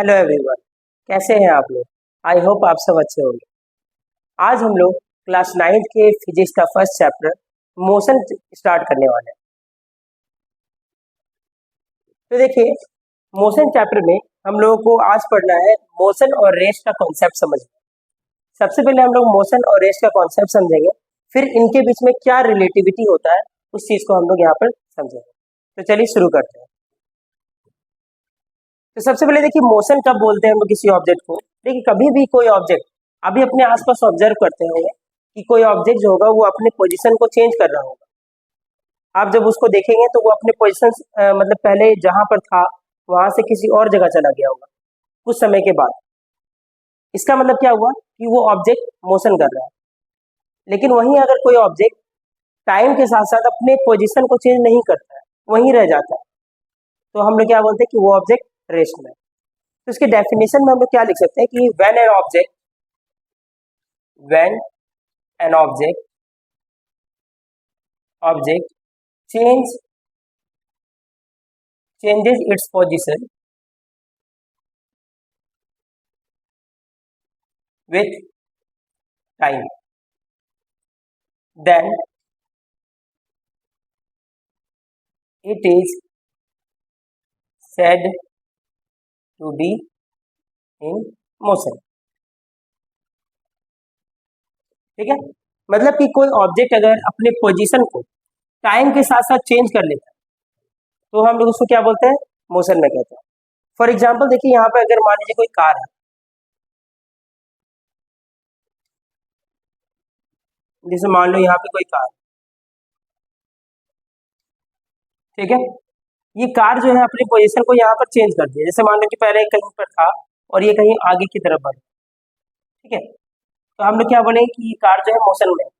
Hello everyone, कैसे हैं आप लोग। आई होप आप सब अच्छे होंगे। आज हम लोग क्लास 9th के फिजिक्स का फर्स्ट चैप्टर मोशन स्टार्ट करने वाले हैं। तो देखिए, मोशन चैप्टर में हम लोगों को आज पढ़ना है मोशन और रेस्ट का कॉन्सेप्ट समझना। सबसे पहले हम लोग मोशन और रेस्ट का कॉन्सेप्ट समझेंगे, फिर इनके बीच में क्या रिलेटिविटी होता है उस चीज को हम लोग यहाँ पर समझेंगे। तो चलिए शुरू करते हैं। तो सबसे पहले देखिए, मोशन कब बोलते हैं हम लोग किसी ऑब्जेक्ट को। देखिए, कभी भी कोई ऑब्जेक्ट अभी अपने आसपास ऑब्जर्व करते होंगे कि कोई ऑब्जेक्ट जो होगा वो अपने पोजीशन को चेंज कर रहा होगा। आप जब उसको देखेंगे तो वो अपने पोजीशन मतलब पहले जहां पर था वहां से किसी और जगह चला गया होगा कुछ समय के बाद। इसका मतलब क्या हुआ कि वो ऑब्जेक्ट मोशन कर रहा है। लेकिन वहीं अगर कोई ऑब्जेक्ट टाइम के साथ साथ अपने पोजीशन को चेंज नहीं करता है, वहीं रह जाता है, तो हम लोग क्या बोलते हैं कि वो ऑब्जेक्ट रेस्ट में। तो इसके डेफिनेशन में हम लोग क्या लिख सकते हैं कि when an object changes its position with time, then it is said to be in motion। ठीक है, मतलब कि कोई ऑब्जेक्ट अगर अपने पोजीशन को टाइम के साथ साथ चेंज कर लेता है तो हम लोग उसको क्या बोलते हैं, मोशन में कहते हैं। फॉर एग्जाम्पल देखिए, यहाँ पे अगर मान लीजिए कोई कार है, जैसे मान लो यहाँ पे कोई कार, ठीक है, ये कार जो है अपनी पोजीशन को यहाँ पर चेंज कर दिया। जैसे मान लो कि पहले कहीं पर था और ये कहीं आगे की तरफ बढ़, ठीक है, तो हम लोग क्या बोलेंगे कि ये कार जो है मोशन में है।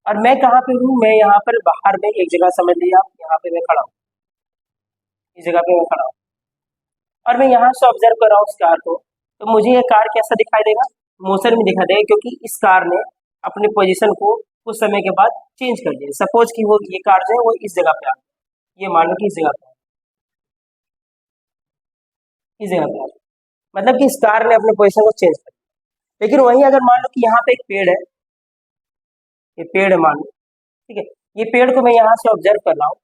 और मैं कहाँ पे हूँ, मैं यहाँ पर बाहर में एक जगह, समझ लीजिए आप, यहाँ पे मैं खड़ा हूँ, इस जगह पे मैं खड़ा हूँ और मैं यहाँ से ऑब्जर्व कर रहा हूँ उस कार को। तो मुझे ये कार कैसा दिखाई देगा, मोशन में दिखाई देगा, क्योंकि इस कार ने अपने पोजीशन को कुछ समय के बाद चेंज कर दिया। सपोज कि वो ये कार जो है वो इस जगह पे आ गई, ये मान लो कि इस जगह पे इस जगह पे आ गई, मतलब कि इस कार ने अपने पोजीशन को चेंज कर दिया। लेकिन वहीं अगर मान लो कि यहाँ पे एक पेड़ है, ये पेड़ है मान लो, ठीक है, ये पेड़ को मैं यहाँ से ऑब्जर्व कर रहा हूँ,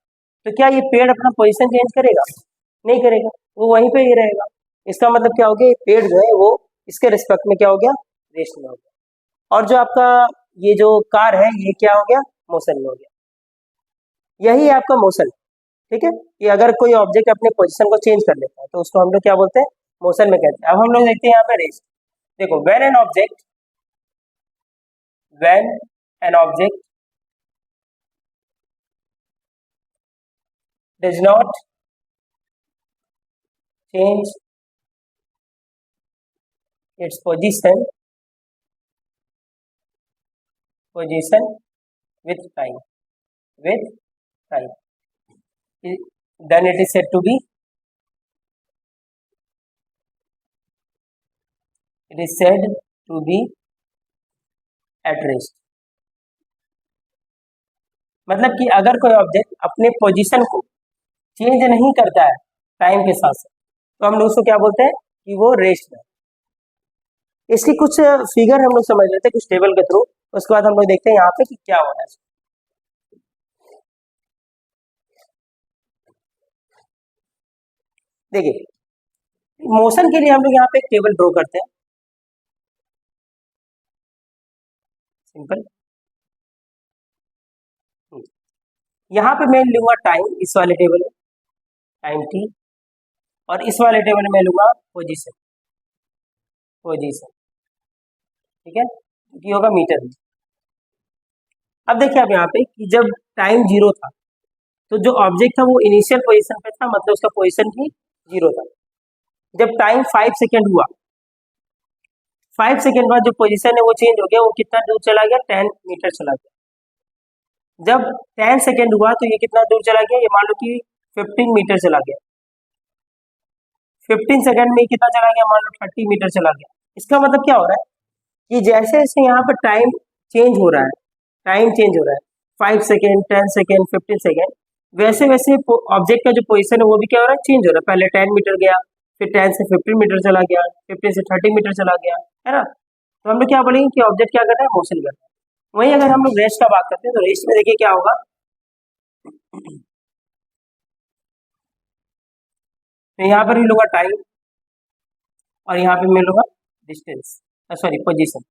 तो क्या ये पेड़ अपना पोजीशन चेंज करेगा? नहीं करेगा, वो वहीं पे ही रहेगा। इसका मतलब क्या हो गया, ये पेड़ जो है वो इसके रिस्पेक्ट में क्या हो गया, रेस्ट में हो गया। और जो आपका ये जो कार है ये क्या हो गया, मोशन में हो गया। यही है आपका मोशन। ठीक है, कि अगर कोई ऑब्जेक्ट अपने पोजीशन को चेंज कर लेता है तो उसको हम लोग क्या बोलते हैं, मोशन में कहते हैं। अब हम लोग देखते हैं यहाँ पे रेस्ट। देखो, when an object does not change its position with time, then it is said to be at rest। मतलब कि अगर कोई ऑब्जेक्ट अपने पोजीशन को चेंज नहीं करता है टाइम के साथ साथ, तो हम लोग उसको क्या बोलते हैं कि वो रेस्ट में। इसकी कुछ फिगर हम लोग समझ लेते हैं कुछ टेबल के थ्रू, उसके बाद हम लोग देखते हैं यहाँ पे कि क्या हो रहा है। देखिए, मोशन के लिए हम लोग यहाँ पे एक टेबल ड्रॉ करते हैं, सिंपल। यहाँ पे मैं लूंगा टाइम, इस वाले टेबल में टाइम t, और इस वाले टेबल में मैं लूंगा पोजीशन, ठीक है, क्योंकि होगा मीटर में। अब देखिए आप यहाँ पे कि जब टाइम 0 था तो जो ऑब्जेक्ट था वो इनिशियल पोजीशन पे था, मतलब उसका पोजीशन भी 0 था। जब टाइम 5 सेकेंड हुआ, 5 सेकेंड बाद जो पोजीशन है वो चेंज हो गया, वो कितना दूर चला गया, 10 मीटर चला गया। जब 10 सेकेंड हुआ तो ये कितना दूर चला गया, ये मान लो कि 15 मीटर चला गया। 15 सेकेंड में कितना चला गया, मान लो 30 मीटर चला गया। इसका मतलब क्या हो रहा है कि जैसे जैसे यहाँ पर टाइम चेंज हो रहा है, 5 सेकेंड, 10 सेकेंड, 15 सेकेंड, वैसे वैसे ऑब्जेक्ट का जो पोजीशन है वो भी क्या हो रहा है, चेंज हो रहा है। पहले 10 मीटर गया, फिर 10 से 15 मीटर चला गया, 15 से 30 मीटर चला गया, है ना। तो हम लोग क्या बोलेंगे कि ऑब्जेक्ट क्या कर रहा है, मोशन कर रहा है। वहीं अगर हम लोग रेस्ट का बात करते हैं तो रेस्ट में देखिए क्या होगा, तो यहाँ पर मिलूंगा टाइम और यहाँ पे मिलूंगा डिस्टेंस, सॉरी पोजीशन।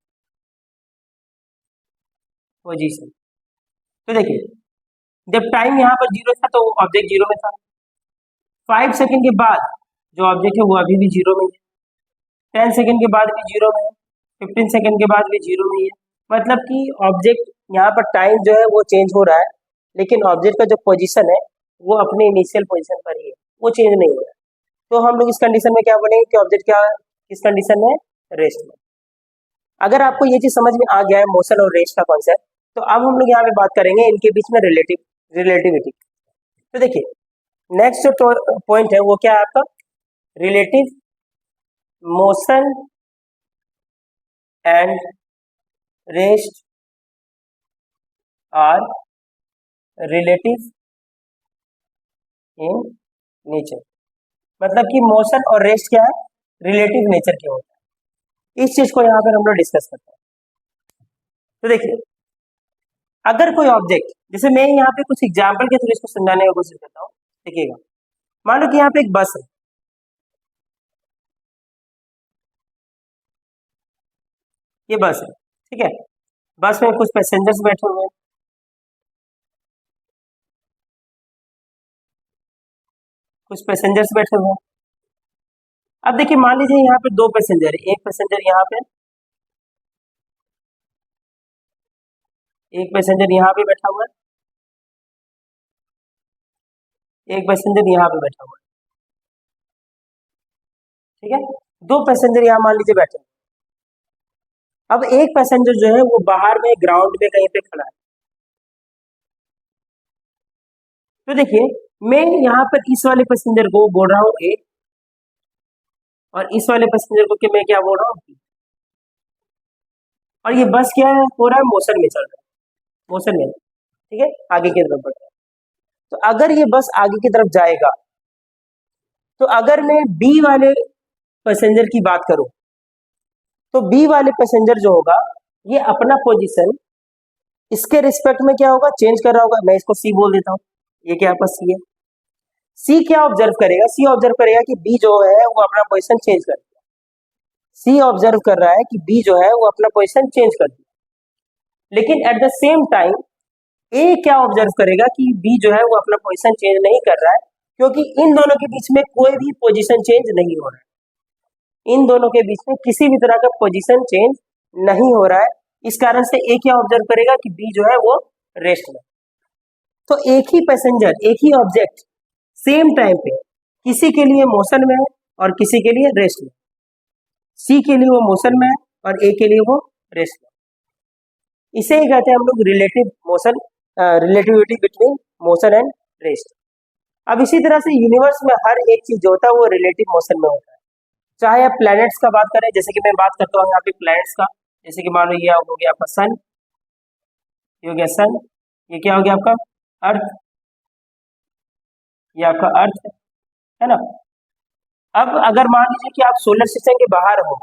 पोजीशन तो देखिए जब टाइम यहाँ पर जीरो था तो ऑब्जेक्ट जीरो में था, 5 सेकंड के बाद जो ऑब्जेक्ट है वो अभी भी जीरो में है, 10 सेकंड के बाद भी जीरो में है, 15 सेकंड के बाद भी जीरो में ही है। मतलब कि ऑब्जेक्ट यहाँ पर टाइम जो है वो चेंज हो रहा है, लेकिन ऑब्जेक्ट का जो पोजीशन है वो अपने इनिशियल पोजीशन पर ही है, वो चेंज नहीं हो रहा है। तो हम लोग इस कंडीशन में क्या बोलेंगे कि ऑब्जेक्ट क्या किस कंडीशन में, रेस्ट में। अगर आपको ये चीज समझ में आ गया है मोशन और रेस्ट का कॉन्सेप्ट, तो अब हम लोग यहाँ पे बात करेंगे इनके बीच में रिलेटिविटी। तो देखिए नेक्स्ट जो पॉइंट है वो क्या है आपका, relative motion and rest are relative in nature. मतलब कि मोशन और रेस्ट क्या है, रिलेटिव नेचर के होता है। इस चीज को यहाँ पर हम लोग डिस्कस करते हैं। तो देखिए अगर कोई ऑब्जेक्ट, जैसे मैं यहाँ पे कुछ एग्जाम्पल के थ्रू इसको समझाने की कोशिश करता हूँ, देखिएगा। मान लो कि यहाँ पे एक बस है, ये बस है, ठीक है। बस में कुछ पैसेंजर्स बैठे हुए हैं, कुछ पैसेंजर्स बैठे हुए हैं। अब देखिए मान लीजिए यहाँ पे दो पैसेंजर है, एक पैसेंजर यहाँ पे, एक पैसेंजर यहाँ पे बैठा हुआ है, एक पैसेंजर यहाँ पे बैठा हुआ है, ठीक है। दो पैसेंजर यहाँ मान लीजिए बैठे हैं। अब एक पैसेंजर जो है वो बाहर में ग्राउंड में कहीं पे खड़ा है। तो देखिए मैं यहाँ पर इस वाले पैसेंजर को बोल रहा हूँ ए, और इस वाले पैसेंजर को कि मैं क्या बोल रहा हूँ बी। और ये बस क्या है, हो रहा है मोशन में चल रहा है, मोशन में, ठीक है, आगे की तरफ बढ़ रहा है। तो अगर ये बस आगे की तरफ जाएगा, तो अगर मैं बी वाले पैसेंजर की बात करूं, तो बी वाले पैसेंजर जो होगा ये अपना पोजीशन इसके रिस्पेक्ट में क्या होगा, चेंज कर रहा होगा। मैं इसको सी बोल देता हूँ, ये क्या आपका सी है। सी क्या ऑब्जर्व करेगा, सी ऑब्जर्व करेगा कि बी जो है वो अपना पोजीशन चेंज कर दिया। सी ऑब्जर्व कर रहा है कि बी जो है वो अपना पोजीशन चेंज कर दिया, लेकिन एट द सेम टाइम ए क्या ऑब्जर्व करेगा कि बी जो है वो अपना पोजीशन चेंज नहीं कर रहा है, क्योंकि इन दोनों के बीच में कोई भी पोजीशन चेंज नहीं हो रहा है। इन दोनों के बीच में किसी भी तरह का पोजीशन चेंज नहीं हो रहा है। इस कारण से ए क्या ऑब्जर्व करेगा कि बी जो है वो रेस्ट में। तो एक ही पैसेंजर, एक ही ऑब्जेक्ट सेम टाइम पे किसी के लिए मोशन में है और किसी के लिए रेस्ट में। सी के लिए वो मोशन में है और ए के लिए वो रेस्ट में। इसे ही कहते हैं हम लोग relative motion, relativity between motion and rest. अब इसी तरह से यूनिवर्स में हर एक चीज जो होता है वो रिलेटिव मोशन में होता है। चाहे आप प्लैनेट्स का बात करें, जैसे कि मैं बात करता हूँ यहाँ पे प्लैनेट्स का, जैसे कि मान लो ये हो गया आपका सन, ये हो गया सन, ये क्या हो गया आपका अर्थ, ये आपका अर्थ है ना। अब अगर मान लीजिए कि आप सोलर सिस्टम के बाहर हो,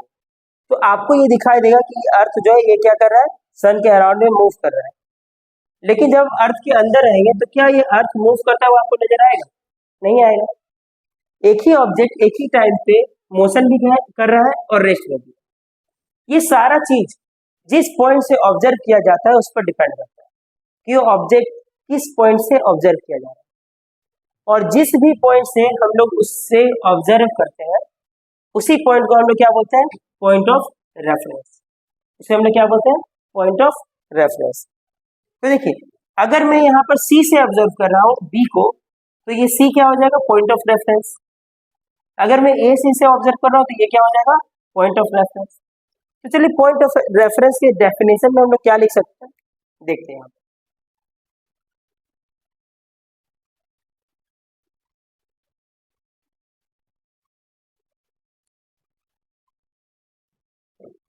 तो आपको ये दिखाई देगा कि अर्थ जो है ये क्या कर रहा है, सन के अराउंड में मूव कर रहा है। लेकिन जब अर्थ के अंदर रहेंगे तो क्या ये अर्थ मूव करता हुआ आपको नजर आएगा, नहीं आएगा। एक ही ऑब्जेक्ट एक ही टाइम पे मोशन भी कर रहा है और रेस्ट में भी। ये सारा चीज जिस पॉइंट से ऑब्जर्व किया जाता है उस पर डिपेंड करता है कि वो ऑब्जेक्ट किस पॉइंट से ऑब्जर्व किया जा रहा है। और जिस भी पॉइंट से हम लोग उससे ऑब्जर्व करते हैं उसी पॉइंट को हम लोग क्या बोलते हैं, पॉइंट ऑफ रेफरेंस। इसे हम लोग क्या बोलते हैं, पॉइंट ऑफ रेफरेंस। तो देखिए अगर मैं यहाँ पर सी से ऑब्जर्व कर रहा हूँ बी को, तो ये सी क्या हो जाएगा, पॉइंट ऑफ रेफरेंस। अगर मैं ए सी से ऑब्जर्व कर रहा हूँ तो ये क्या हो जाएगा, पॉइंट ऑफ रेफरेंस। तो चलिए पॉइंट ऑफ रेफरेंस के डेफिनेशन में हम लोग क्या लिख सकते हैं, देखते हैं।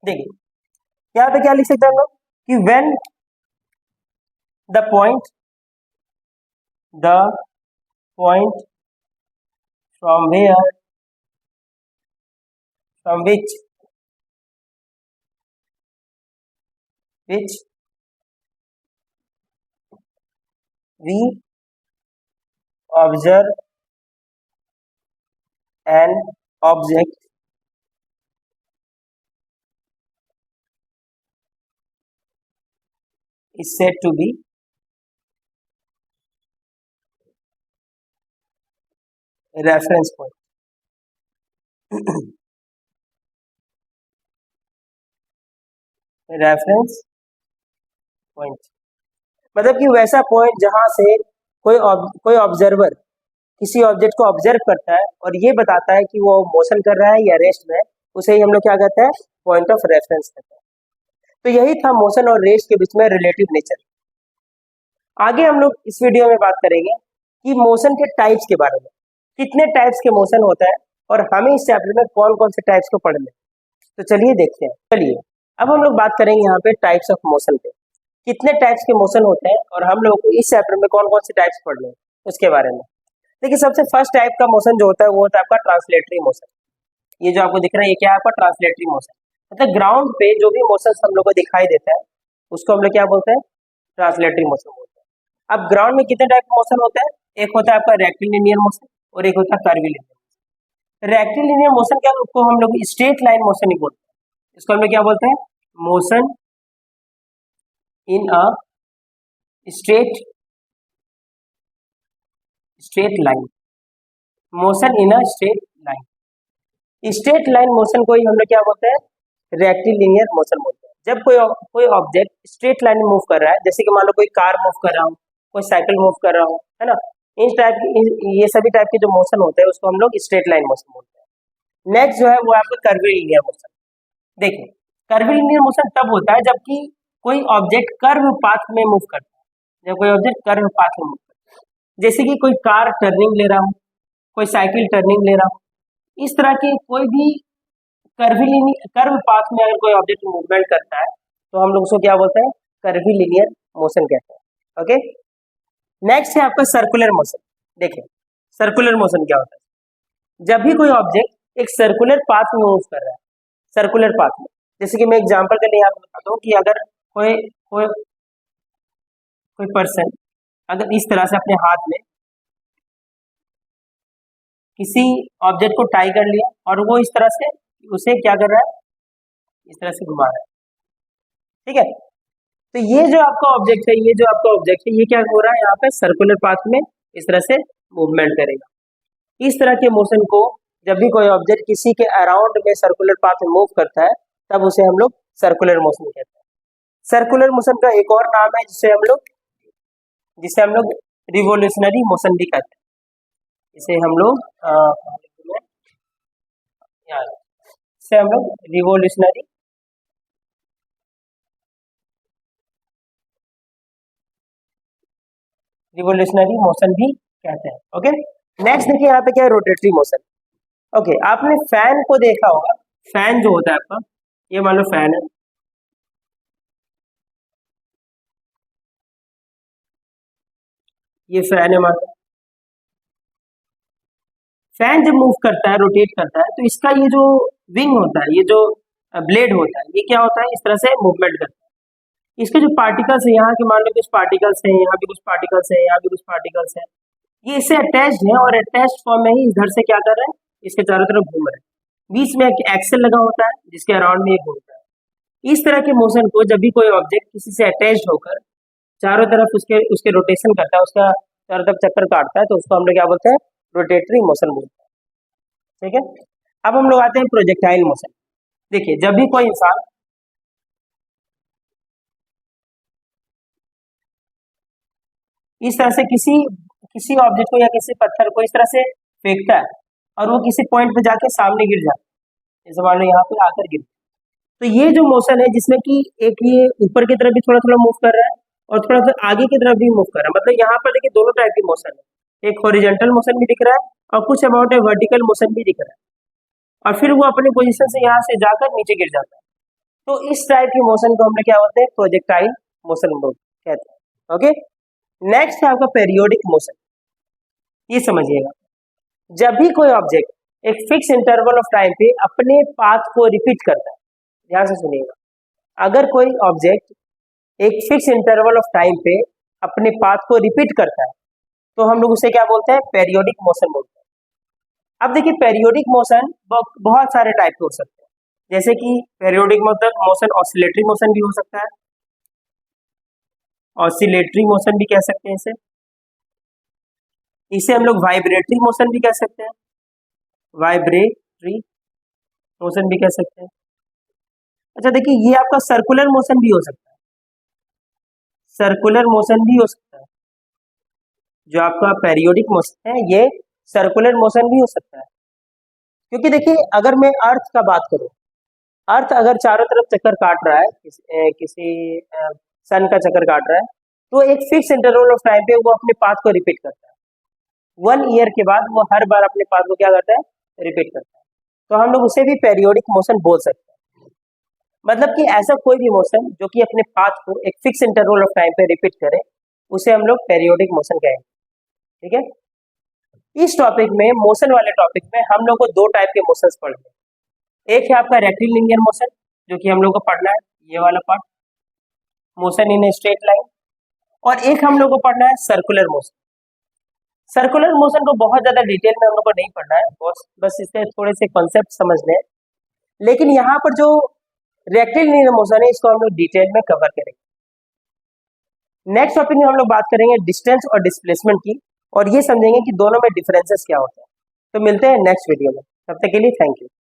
देखिए यहाँ पे क्या लिख सकते हैं हम लोग कि when the point from where from which we observe an object is said to be a reference point. Reference point मतलब कि वैसा पॉइंट जहां से कोई ऑब्जर्वर किसी ऑब्जेक्ट को ऑब्जर्व करता है और ये बताता है कि वो मोशन कर रहा है या रेस्ट में, उसे ही हम लोग क्या कहते हैं, पॉइंट ऑफ रेफरेंस कहते हैं। तो यही था मोशन और रेस्ट के बीच में रिलेटिव नेचर। आगे हम लोग इस वीडियो में बात करेंगे कि मोशन के टाइप्स के बारे में, कितने टाइप्स के मोशन होता है और हमें इस चैप्टर में कौन कौन से टाइप्स को पढ़ने। तो चलिए देखते हैं। चलिए अब हम लोग बात करेंगे यहाँ पे टाइप्स ऑफ मोशन पे, कितने टाइप्स के मोशन होते हैं और हम लोग को इस चैप्टर में कौन कौन से टाइप्स पढ़ने हैं उसके बारे में। देखिए सबसे फर्स्ट टाइप का मोशन जो होता है वो होता है आपका ट्रांसलेटरी मोशन। ये जो आपको दिख रहा है ये क्या है आपका ट्रांसलेटरी मोशन, मतलब ग्राउंड पे जो भी मोशन हम लोग को दिखाई देता है उसको हम लोग क्या बोलते हैं, ट्रांसलेटरी मोशन बोलते हैं। अब ग्राउंड में कितने टाइप का मोशन होता है, एक होता है आपका रेक्टिलिनियर मोशन और एक होता है कर्वीलिनियर। रेक्टिलिनियर मोशन क्या, उसको हम लोग स्ट्रेट लाइन मोशन ही बोलते हैं। इसको हम लोग क्या बोलते हैं, motion in a straight line, motion in a straight line. Straight line motion को ही हम लोग क्या बोलते हैं, रेक्टिलिनियर मोशन बोलते हैं। जब कोई ऑब्जेक्ट स्ट्रेट लाइन में मूव कर रहा है, जैसे कि मान लो कोई कार मूव कर रहा हो, कोई साइकिल मूव कर रहा हो, है ना, ये सभी टाइप के जो मोशन होते हैं उसको हम लोग स्ट्रेट लाइन मोशन बोलते हैं। नेक्स्ट जो है वो आपका कर्वीलिनियर मोशन। देखिए कर्वीलिनियर मोशन तब होता है जबकि कोई ऑब्जेक्ट कर्व पाथ में मूव करता है, जब कोई ऑब्जेक्ट कर्व पाथ में मूव करता है, जैसे कि कोई कार टर्निंग ले रहा हो, कोई साइकिल टर्निंग ले रहा हो, इस तरह के कोई भी कर्व पाथ में अगर कोई ऑब्जेक्ट मूवमेंट करता है तो हम लोग उसको क्या बोलते हैं, कर्वीलिनियर मोशन कहते हैं। ओके, नेक्स्ट है आपका सर्कुलर मोशन। देखिए सर्कुलर मोशन क्या होता है, जब भी कोई ऑब्जेक्ट एक सर्कुलर पाथ में मूव कर रहा है, सर्कुलर पाथ में, जैसे कि मैं एग्जांपल के लिए यहाँ बताता हूँ कि अगर कोई कोई कोई पर्सन अगर इस तरह से अपने हाथ में किसी ऑब्जेक्ट को टाई कर लिया और वो इस तरह से उसे क्या कर रहा है, इस तरह से घुमा रहा है, ठीक है, तो ये जो आपका ऑब्जेक्ट है, ये क्या हो रहा है, यहाँ पे सर्कुलर पाथ में इस तरह से मूवमेंट करेगा। इस तरह के मोशन को जब भी कोई ऑब्जेक्ट किसी के अराउंड में सर्कुलर पाथ में मूव करता है तब उसे हम लोग सर्कुलर मोशन कहते हैं। सर्कुलर मोशन का एक और नाम है जिसे हम लोग रिवोल्यूशनरी मोशन भी कहते हैं। इसे हम लोग रिवोल्यूशनरी मोशन भी कहते हैं। ओके, नेक्स्ट देखिए यहाँ पे क्या है, रोटेटरी मोशन। ओके, आपने फैन को देखा होगा, फैन जो होता है आपका, ये मान लो फैन है, ये फैन है मान लो। फैन जब मूव करता है, रोटेट करता है, तो इसका ये जो विंग होता है, ये जो ब्लेड होता है, ये क्या होता है, इस तरह से मूवमेंट करता है। इसके जो पार्टिकल्स है, यहाँ के मान लो कुछ पार्टिकल्स हैं, यहाँ भी कुछ पार्टिकल्स हैं, यहाँ भी कुछ पार्टिकल्स हैं, ये इससे अटैच्ड है और अटैच्ड फॉर्म में ही इधर से क्या कर रहे हैं, इसके चारों तरफ घूम रहे हैं। बीच में एक एक्सेल लगा होता है जिसके अराउंड में ये घूमता है। इस तरह के मोशन को जब भी कोई ऑब्जेक्ट किसी से अटैच्ड होकर चारों तरफ उसके रोटेशन करता है, उसका चारों तरफ चक्कर काटता है, तो उसको हम लोग क्या बोलते हैं, रोटेटरी मोशन बोलते हैं। ठीक है, अब हम लोग आते हैं प्रोजेक्टाइल मोशन। देखिए जब भी कोई इंसान इस तरह से किसी ऑब्जेक्ट को या किसी पत्थर को इस तरह से फेंकता है और वो किसी पॉइंट पे जाके सामने गिर जाता है, जैसे मान लो यहाँ पे आकर गिर, तो ये जो मोशन है जिसमें कि एक ये ऊपर की तरफ भी थोड़ा थोड़ा मूव कर रहा है और थोड़ा सा आगे की तरफ भी मूव कर रहा है, मतलब यहाँ पर देखिए दोनों टाइप की मोशन है, एक हॉरिजॉन्टल मोशन भी दिख रहा है और कुछ अमाउंट है वर्टिकल मोशन भी दिख रहा है, और फिर वो अपनी पोजीशन से यहाँ से जाकर नीचे गिर जाता है। तो इस टाइप की मोशन को हम लोग क्या बोलते हैं, प्रोजेक्टाइल मोशन कहते हैं। ओके, नेक्स्ट है आपका पेरियोडिक मोशन। ये समझिएगा, जब भी कोई ऑब्जेक्ट एक फिक्स इंटरवल ऑफ टाइम पे अपने पाथ को रिपीट करता है। ध्यान से सुनिएगा, अगर कोई ऑब्जेक्ट एक फिक्स इंटरवल ऑफ टाइम पे अपने पाथ को रिपीट करता है तो हम लोग उसे क्या बोलते हैं, पेरियोडिक मोशन बोलते हैं। अब देखिए पेरियोडिक मोशन बहुत सारे टाइप के हो सकते हैं, जैसे कि पेरियोडिक मोशन ऑसिलेटरी मोशन भी हो सकता है, ऑसिलेटरी मोशन भी कह सकते हैं इसे हम लोग वाइब्रेटरी मोशन भी कह सकते हैं, वाइब्रेटरी मोशन भी कह सकते हैं। अच्छा देखिए ये आपका सर्कुलर मोशन भी हो सकता है, सर्कुलर मोशन भी हो सकता है। जो आपका पेरियोडिक मोशन है ये सर्कुलर मोशन भी हो सकता है, क्योंकि देखिए अगर मैं अर्थ का बात करूं, अर्थ अगर चारों तरफ चक्कर काट रहा है, किसी सन का चक्कर काट रहा है, तो एक फिक्स इंटरवल ऑफ टाइम पे वो अपने पाथ को रिपीट करता है। 1 ईयर के बाद वो हर बार अपने पाथ को क्या करता है, रिपीट करता है। तो हम लोग उसे भी पेरियोडिक मोशन बोल सकते हैं। मतलब कि ऐसा कोई भी मोशन जो कि अपने पाथ को एक फिक्स इंटरवल ऑफ टाइम पे रिपीट करे उसे हम लोग पेरियोडिक मोशन कहेंगे। ठीक है, इस टॉपिक में मोशन वाले टॉपिक में हम लोग को 2 टाइप के मोशंस पढ़ने। एक है आपका रेक्टिलिनियर मोशन जो कि हम लोग को पढ़ना है, ये वाला part, motion in a straight line, और एक हम लोग को पढ़ना है सर्कुलर मोशन। सर्कुलर मोशन को बहुत ज्यादा डिटेल में हम लोग को नहीं पढ़ना है, बस इसके थोड़े से कॉन्सेप्ट समझने हैं। लेकिन यहाँ पर जो रेक्टिलिनियर मोशन है इसको हम लोग डिटेल में कवर करेंगे। नेक्स्ट टॉपिक में हम लोग बात करेंगे डिस्टेंस और डिस्प्लेसमेंट की, और ये समझेंगे कि दोनों में डिफरेंसेस क्या होते हैं। तो मिलते हैं नेक्स्ट वीडियो में, तब तक के लिए थैंक यू।